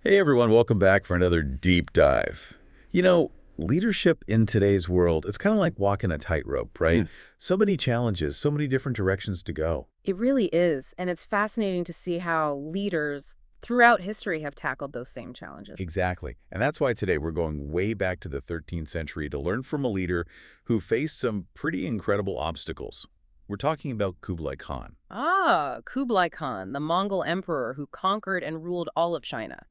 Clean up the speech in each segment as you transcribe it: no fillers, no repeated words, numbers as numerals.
Hey everyone, welcome back for another deep dive. Leadership in today's world, it's kind of like walking a tightrope, right? Mm. So many challenges, so many different directions to go. It really is, and it's fascinating to see how leaders throughout history have tackled those same challenges. Exactly. And that's why today we're going way back to the 13th century to learn from a leader who faced some pretty incredible obstacles. We're talking about Kublai Khan. Kublai Khan, the Mongol emperor who conquered and ruled all of China.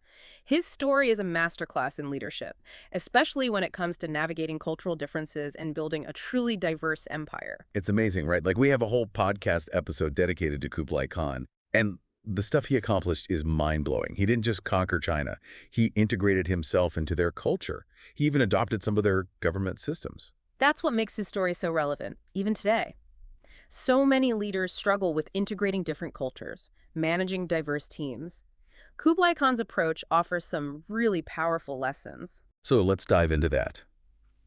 His story is a masterclass in leadership, especially when it comes to navigating cultural differences and building a truly diverse empire. It's amazing, right? Like we have a whole podcast episode dedicated to Kublai Khan, and the stuff he accomplished is mind-blowing. He didn't just conquer China. He integrated himself into their culture. He even adopted some of their government systems. That's what makes his story so relevant, even today. So many leaders struggle with integrating different cultures, managing diverse teams. Kublai Khan's approach offers some really powerful lessons. So let's dive into that.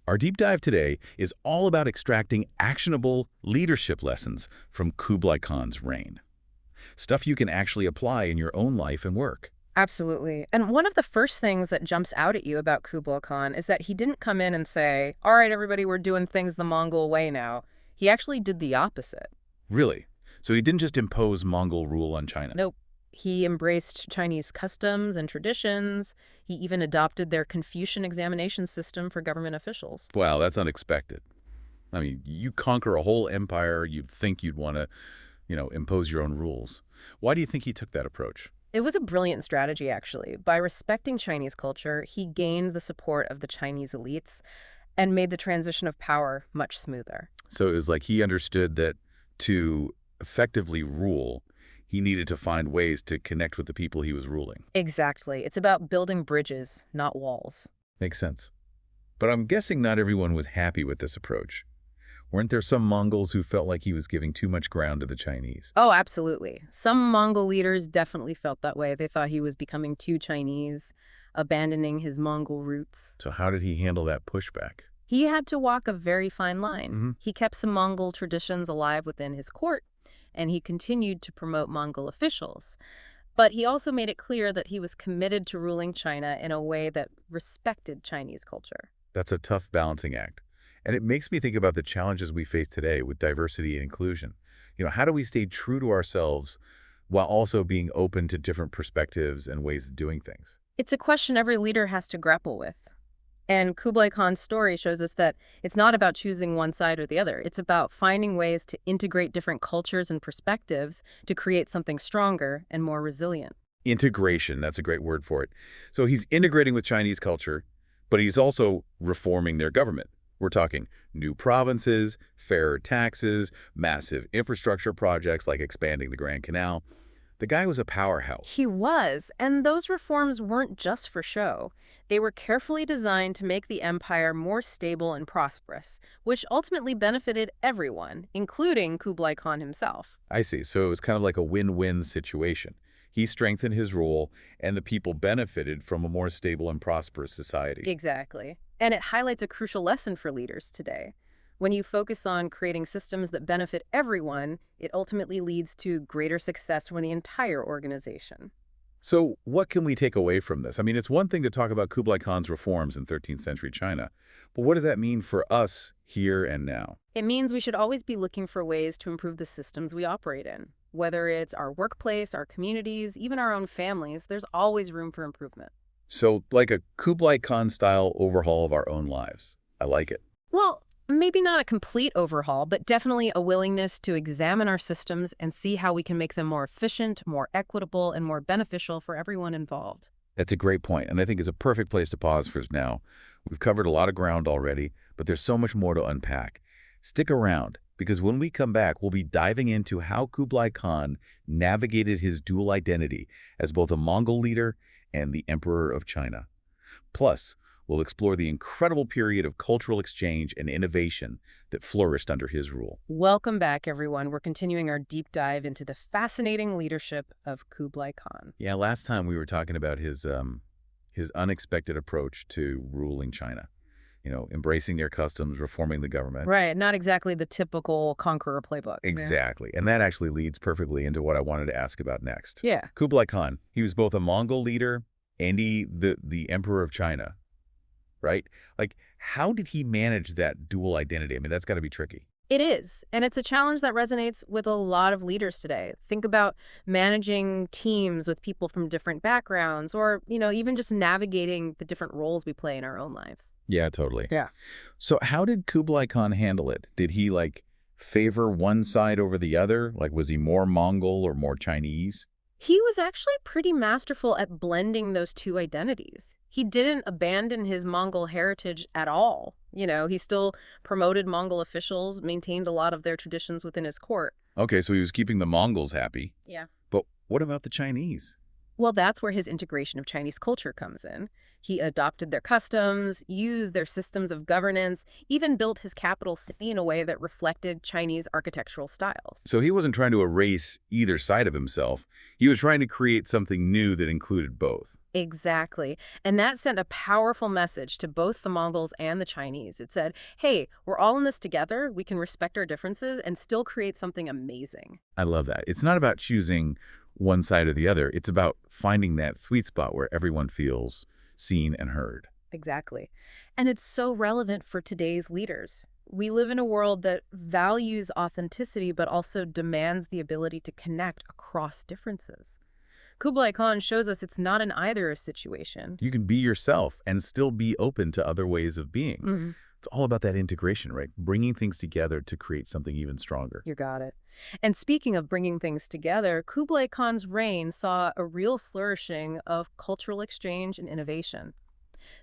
Our deep dive today is all about extracting actionable leadership lessons from Kublai Khan's reign. Stuff you can actually apply in your own life and work. Absolutely. And one of the first things that jumps out at you about Kublai Khan is that he didn't come in and say, all right, everybody, we're doing things the Mongol way now. He actually did the opposite. Really? So he didn't just impose Mongol rule on China. Nope. He embraced Chinese customs and traditions. He even adopted their Confucian examination system for government officials. Wow, that's unexpected. I mean, you conquer a whole empire, you'd think you'd want to, impose your own rules. Why do you think he took that approach? It was a brilliant strategy, actually. By respecting Chinese culture, he gained the support of the Chinese elites and made the transition of power much smoother. So it was like he understood that to effectively rule, he needed to find ways to connect with the people he was ruling. Exactly. It's about building bridges, not walls. Makes sense. But I'm guessing not everyone was happy with this approach. Weren't there some Mongols who felt like he was giving too much ground to the Chinese? Oh, absolutely. Some Mongol leaders definitely felt that way. They thought he was becoming too Chinese, abandoning his Mongol roots. So how did he handle that pushback? He had to walk a very fine line. Hmm. He kept some Mongol traditions alive within his court, and he continued to promote Mongol officials. But he also made it clear that he was committed to ruling China in a way that respected Chinese culture. That's a tough balancing act. And it makes me think about the challenges we face today with diversity and inclusion. How do we stay true to ourselves while also being open to different perspectives and ways of doing things? It's a question every leader has to grapple with. And Kublai Khan's story shows us that it's not about choosing one side or the other. It's about finding ways to integrate different cultures and perspectives to create something stronger and more resilient. Integration, that's a great word for it. So he's integrating with Chinese culture, but he's also reforming their government. We're talking new provinces, fairer taxes, massive infrastructure projects like expanding the Grand Canal. The guy was a powerhouse. He was, and those reforms weren't just for show. They were carefully designed to make the empire more stable and prosperous, which ultimately benefited everyone, including Kublai Khan himself. I see. So it was kind of like a win-win situation. He strengthened his rule, and the people benefited from a more stable and prosperous society. Exactly. And it highlights a crucial lesson for leaders today. When you focus on creating systems that benefit everyone, it ultimately leads to greater success for the entire organization. So what can we take away from this? I mean, it's one thing to talk about Kublai Khan's reforms in 13th century China, but what does that mean for us here and now? It means we should always be looking for ways to improve the systems we operate in. Whether it's our workplace, our communities, even our own families, there's always room for improvement. So like a Kublai Khan-style overhaul of our own lives. I like it. Well, maybe not a complete overhaul, but definitely a willingness to examine our systems and see how we can make them more efficient, more equitable, and more beneficial for everyone involved. That's a great point, and I think it's a perfect place to pause for now. We've covered a lot of ground already, but there's so much more to unpack. Stick around, because when we come back, we'll be diving into how Kublai Khan navigated his dual identity as both a Mongol leader and the Emperor of China. Plus, we'll explore the incredible period of cultural exchange and innovation that flourished under his rule. Welcome back, everyone. We're continuing our deep dive into the fascinating leadership of Kublai Khan. Yeah, last time we were talking about his unexpected approach to ruling China. Embracing their customs, reforming the government. Right, not exactly the typical conqueror playbook. Exactly. And that actually leads perfectly into what I wanted to ask about next. Yeah. Kublai Khan, he was both a Mongol leader and the Emperor of China, right? Like, how did he manage that dual identity? I mean, that's got to be tricky. It is, and it's a challenge that resonates with a lot of leaders today. Think about managing teams with people from different backgrounds or, even just navigating the different roles we play in our own lives. Yeah, totally. Yeah. So how did Kublai Khan handle it? Did he, like, favor one side over the other? Like, was he more Mongol or more Chinese? He was actually pretty masterful at blending those two identities. He didn't abandon his Mongol heritage at all. He still promoted Mongol officials, maintained a lot of their traditions within his court. Okay, so he was keeping the Mongols happy. Yeah. But what about the Chinese? Well, that's where his integration of Chinese culture comes in. He adopted their customs, used their systems of governance, even built his capital city in a way that reflected Chinese architectural styles. So he wasn't trying to erase either side of himself. He was trying to create something new that included both. Exactly. And that sent a powerful message to both the Mongols and the Chinese. It said, hey, we're all in this together. We can respect our differences and still create something amazing. I love that. It's not about choosing one side or the other. It's about finding that sweet spot where everyone feels seen and heard. Exactly. And it's so relevant for today's leaders. We live in a world that values authenticity but also demands the ability to connect across differences. Kublai Khan shows us it's not an either situation. You can be yourself and still be open to other ways of being. Mhm. It's all about that integration, right? Bringing things together to create something even stronger. You got it. And speaking of bringing things together, Kublai Khan's reign saw a real flourishing of cultural exchange and innovation.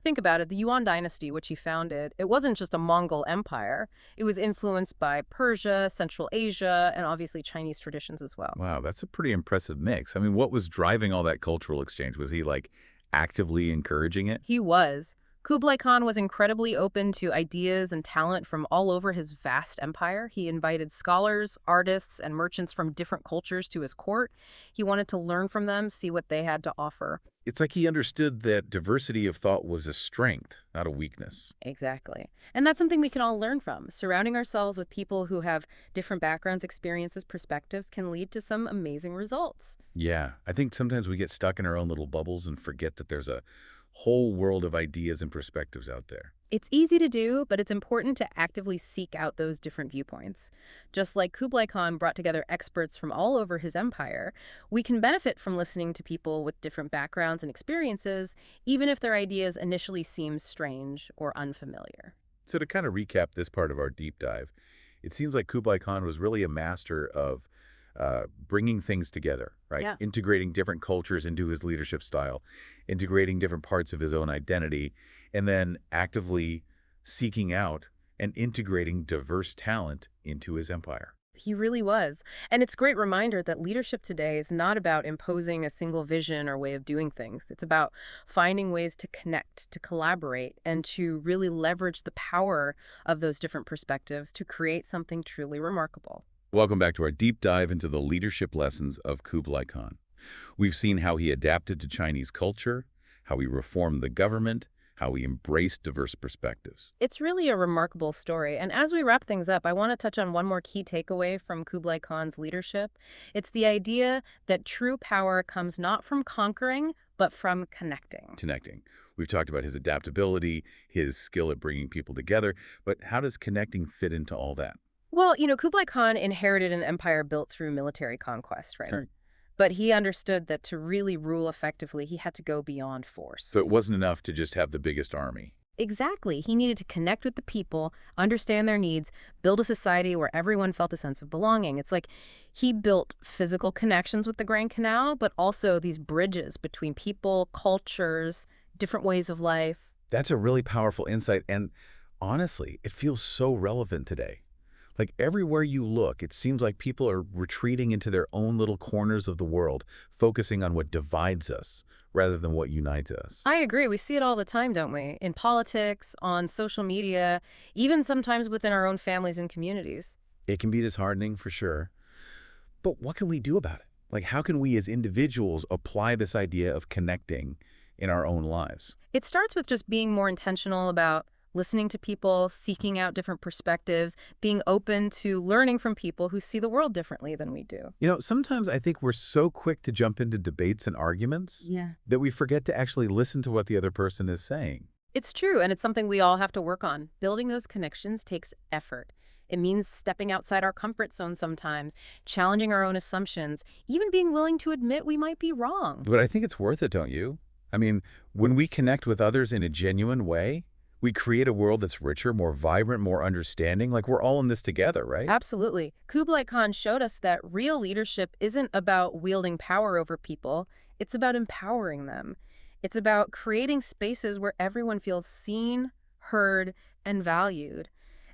Think about it, the Yuan Dynasty, which he founded, it wasn't just a Mongol empire. It was influenced by Persia, Central Asia, and obviously Chinese traditions as well. Wow, that's a pretty impressive mix. I mean, what was driving all that cultural exchange? Was he, like, actively encouraging it? He was. Kublai Khan was incredibly open to ideas and talent from all over his vast empire. He invited scholars, artists, and merchants from different cultures to his court. He wanted to learn from them, see what they had to offer. It's like he understood that diversity of thought was a strength, not a weakness. Exactly. And that's something we can all learn from. Surrounding ourselves with people who have different backgrounds, experiences, perspectives can lead to some amazing results. Yeah, I think sometimes we get stuck in our own little bubbles and forget that there's a whole world of ideas and perspectives out there. It's easy to do, but it's important to actively seek out those different viewpoints. Just like Kublai Khan brought together experts from all over his empire, we can benefit from listening to people with different backgrounds and experiences, even if their ideas initially seem strange or unfamiliar. So to kind of recap this part of our deep dive, it seems like Kublai Khan was really a master of bringing things together, right? Yeah. Integrating different cultures into his leadership style, integrating different parts of his own identity, and then actively seeking out and integrating diverse talent into his empire. He really was. And it's a great reminder that leadership today is not about imposing a single vision or way of doing things. It's about finding ways to connect, to collaborate, and to really leverage the power of those different perspectives to create something truly remarkable. Welcome back to our deep dive into the leadership lessons of Kublai Khan. We've seen how he adapted to Chinese culture, how he reformed the government, how he embraced diverse perspectives. It's really a remarkable story. And as we wrap things up, I want to touch on one more key takeaway from Kublai Khan's leadership. It's the idea that true power comes not from conquering, but from connecting. Connecting. We've talked about his adaptability, his skill at bringing people together, but how does connecting fit into all that? Well, Kublai Khan inherited an empire built through military conquest, right? Sure. But he understood that to really rule effectively, he had to go beyond force. So it wasn't enough to just have the biggest army. Exactly. He needed to connect with the people, understand their needs, build a society where everyone felt a sense of belonging. It's like he built physical connections with the Grand Canal, but also these bridges between people, cultures, different ways of life. That's a really powerful insight, and honestly, it feels so relevant today. Like everywhere you look, it seems like people are retreating into their own little corners of the world, focusing on what divides us rather than what unites us. I agree. We see it all the time, don't we? In politics, on social media, even sometimes within our own families and communities. It can be disheartening for sure, but what can we do about it? Like how can we as individuals apply this idea of connecting in our own lives? It starts with just being more intentional about listening to people, seeking out different perspectives, being open to learning from people who see the world differently than we do. Sometimes I think we're so quick to jump into debates and arguments Yeah. that we forget to actually listen to what the other person is saying. It's true, and it's something we all have to work on. Building those connections takes effort. It means stepping outside our comfort zone sometimes, challenging our own assumptions, even being willing to admit we might be wrong. But I think it's worth it, don't you? I mean, when we connect with others in a genuine way, we create a world that's richer, more vibrant, more understanding, like we're all in this together, right? Absolutely. Kublai Khan showed us that real leadership isn't about wielding power over people, it's about empowering them. It's about creating spaces where everyone feels seen, heard, and valued.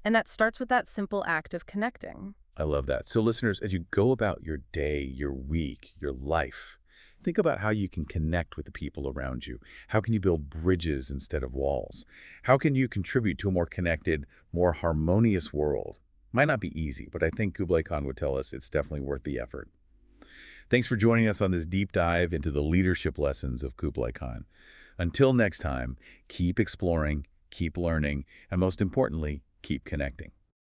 And that starts with that simple act of connecting. I love that. So listeners, as you go about your day, your week, your life, think about how you can connect with the people around you. How can you build bridges instead of walls? How can you contribute to a more connected, more harmonious world? Might not be easy, but I think Kublai Khan would tell us it's definitely worth the effort. Thanks for joining us on this deep dive into the leadership lessons of Kublai Khan. Until next time, keep exploring, keep learning, and most importantly, keep connecting.